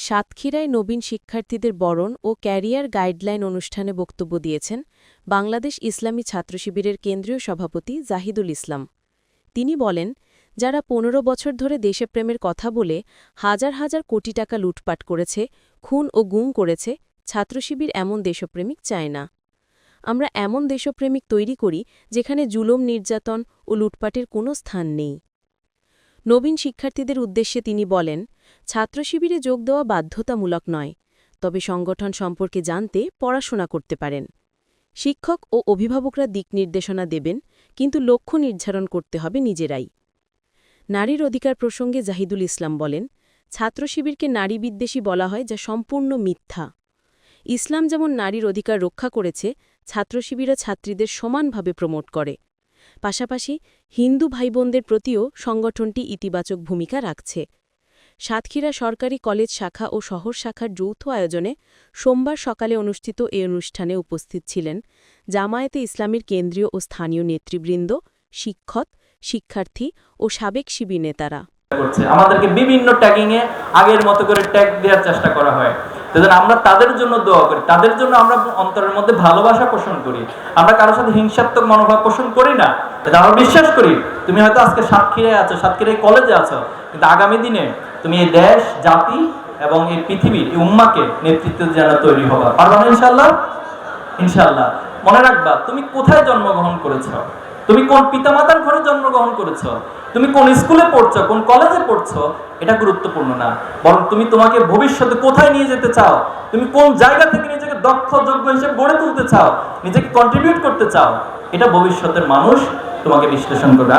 সাতক্ষীরায় নবীন শিক্ষার্থীদের বরণ ও ক্যারিয়ার গাইডলাইন অনুষ্ঠানে বক্তব্য দিয়েছেন বাংলাদেশ ইসলামী ছাত্রশিবিরের কেন্দ্রীয় সভাপতি জাহিদুল ইসলাম। তিনি বলেন, যারা ১৫ বছর ধরে দেশপ্রেমের কথা বলে হাজার হাজার কোটি টাকা লুটপাট করেছে, খুন ও গুম করেছে, ছাত্রশিবির এমন দেশপ্রেমিক চায় না। আমরা এমন দেশপ্রেমিক তৈরি করি যেখানে জুলুম, নির্যাতন ও লুটপাটের কোনো স্থান নেই। নবীন শিক্ষার্থীদের উদ্দেশ্যে তিনি বলেন, ছাত্রশিবিরে যোগ দেওয়া বাধ্যতামূলক নয়, তবে সংগঠন সম্পর্কে জানতে পড়াশোনা করতে পারেন। শিক্ষক ও অভিভাবকরা দিক নির্দেশনা দেবেন, কিন্তু লক্ষ্য নির্ধারণ করতে হবে নিজেরাই। নারীর অধিকার প্রসঙ্গে জাহিদুল ইসলাম বলেন, ছাত্রশিবিরকে নারী বিদ্বেষী বলা হয়, যা সম্পূর্ণ মিথ্যা। ইসলাম যেমন নারীর অধিকার রক্ষা করেছে, ছাত্রশিবিরও ছাত্রীদের সমানভাবে প্রমোট করে। পাশাপাশি হিন্দু ভাইবোনদের প্রতিও সংগঠনটি ইতিবাচক ভূমিকা রাখছে। সাতক্ষীরা সরকারি কলেজ শাখা ও শহর শাখার যৌথ আয়োজনে সোমবার সকালে অনুষ্ঠিত এই অনুষ্ঠানে উপস্থিত ছিলেন জামায়াতে ইসলামীর কেন্দ্রীয় ও স্থানীয় নেতৃবৃন্দ, শিক্ষক, শিক্ষার্থী ও সাবেক শিবির নেতারা। আমাদেরকে বিভিন্ন ট্যাগিংয়ে আগের মতো করে ট্যাগ দেওয়ার চেষ্টা করা হয়। সেজন্য আমরা তাদের জন্য দোয়া করি, তাদের জন্য আমরা অন্তরের মধ্যে ভালোবাসা পোষণ করি। আমরা কারোর সাথে হিংসাত্মক মনোভাব পোষণ করি না। আমরা বিশ্বাস করি তুমি হয়তো আজকে সাতক্ষীরায় আছো, সাতক্ষীরায় কলেজে আছো, কিন্তু আগামী দিনে তুমি এই দেশ, জাতি এবং এই পৃথিবীর এই উম্মাকে নেতৃত্ব যেন তৈরি হবা। পারবা না ইনশাআল্লাহ? ইনশাআল্লাহ। মনে রাখবা, তুমি কোথায় জন্মগ্রহণ করেছো, তুমি কোন পিতামাতার ঘরে জন্মগ্রহণ করেছো, তুমি কোন স্কুলে পড়ছো, কোন কলেজে পড়ছো, এটা গুরুত্বপূর্ণ না। বরং তুমি তোমাকে ভবিষ্যতে কোথায় নিয়ে যেতে চাও, তুমি কোন জায়গা থেকে নিজেকে দক্ষ, যোগ্য হিসেবে গড়ে তুলতে চাও, নিজেকে কন্ট্রিবিউট করতে চাও, এটা ভবিষ্যতের মানুষ তোমাকে বিশ্লেষণ করবে।